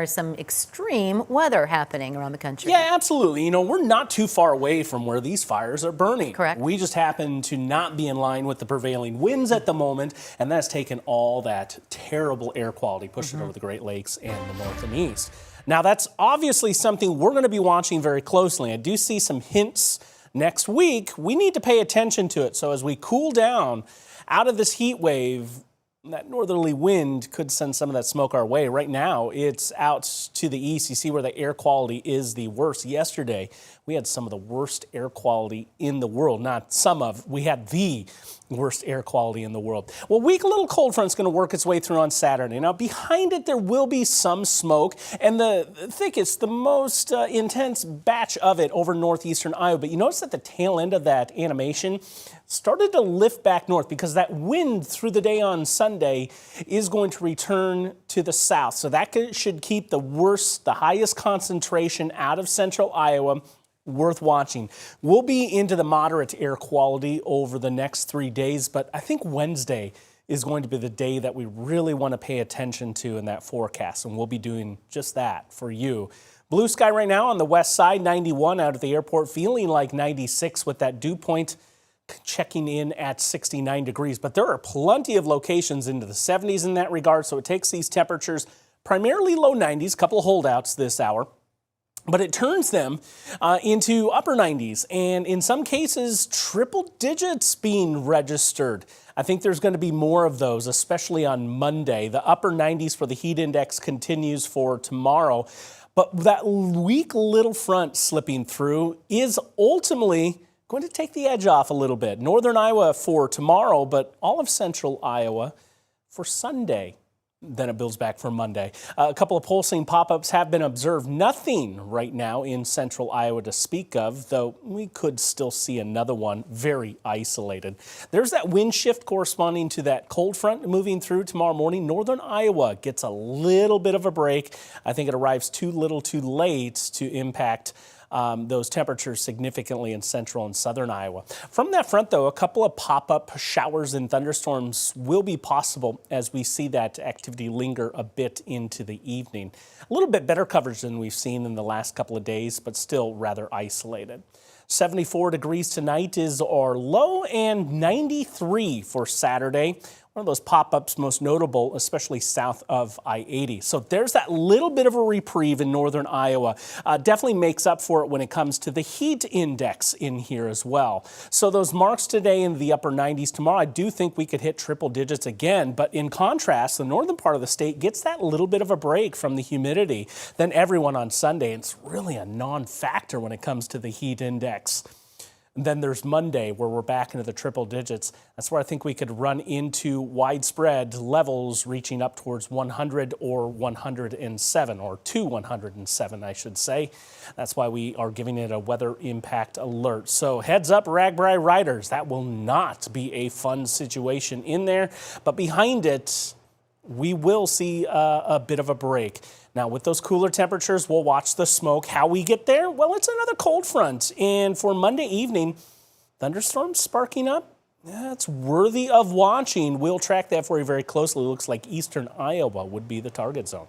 There's some extreme weather happening around the country. Yeah, absolutely. You know, we're not too far away from where these fires are burning. Correct. We just happen to not be in line with the prevailing winds at the moment, and that's taken all that terrible air quality, pushed it over the Great Lakes and the north and east. Now, that's obviously something we're going to be watching very closely. I do see some hints next week. We need to pay attention to it. So as we cool down out of this heat wave, that northerly wind could send some of that smoke our way. Right now, it's out to the east. You see where the air quality is the worst. Yesterday, we had some of the worst air quality in the world. Not some of, we had the worst air quality in the world. Well, weak little cold front's going to work its way through on Saturday. Now, behind it, there will be some smoke, and the thickest, the most intense batch of it over northeastern Iowa. But you notice at the tail end of that animation started to lift back north because that wind through the day on Sunday is going to return to the south. So that should keep the worst, the highest concentration out of central Iowa. Worth watching. We'll be into the moderate air quality over the next 3 days, but I think Wednesday is going to be the day that we really want to pay attention to in that forecast, and we'll be doing just that for you. Blue sky right now on the west side, 91 out at the airport, feeling like 96 with that dew point checking in at 69 degrees. But there are plenty of locations into the 70s in that regard, so it takes these temperatures primarily low 90s, couple of holdouts this hour. But it turns them into upper 90s, and in some cases, triple digits being registered. I think there's going to be more of those, especially on Monday. The upper 90s for the heat index continues for tomorrow. But that weak little front slipping through is ultimately going to take the edge off a little bit. Northern Iowa for tomorrow, but all of central Iowa for Sunday. Then it builds back for Monday. A couple of pulsing pop-ups have been observed. Nothing right now in central Iowa to speak of, though we could still see another one very isolated. There's that wind shift corresponding to that cold front moving through tomorrow morning. Northern Iowa gets a little bit of a break. I think it arrives too little too late to impact those temperatures significantly in central and southern Iowa. From that front, though, a couple of pop-up showers and thunderstorms will be possible as we see that activity linger a bit into the evening. A little bit better coverage than we've seen in the last couple of days, but still rather isolated. 74 degrees tonight is our low, and 93 for Saturday. One of those pop-ups most notable, especially south of I-80. So there's that little bit of a reprieve in northern Iowa. Definitely makes up for it when it comes to the heat index in here as well. So those marks today in the upper 90s. Tomorrow, I do think we could hit triple digits again. But in contrast, the northern part of the state gets that little bit of a break from the humidity than everyone on Sunday. It's really a non-factor when it comes to the heat index. And then there's Monday, where we're back into the triple digits. That's where I think we could run into widespread levels reaching up towards 100 or 107, or to 107, I should say. That's why we are giving it a weather impact alert. So heads up, RAGBRAI riders, that will not be a fun situation in there. But behind it, we will see a bit of a break. Now, with those cooler temperatures, we'll watch the smoke. How we get there? Well, it's another cold front. And for Monday evening, thunderstorms sparking up. That's worthy of watching. We'll track that for you very closely. Looks like eastern Iowa would be the target zone.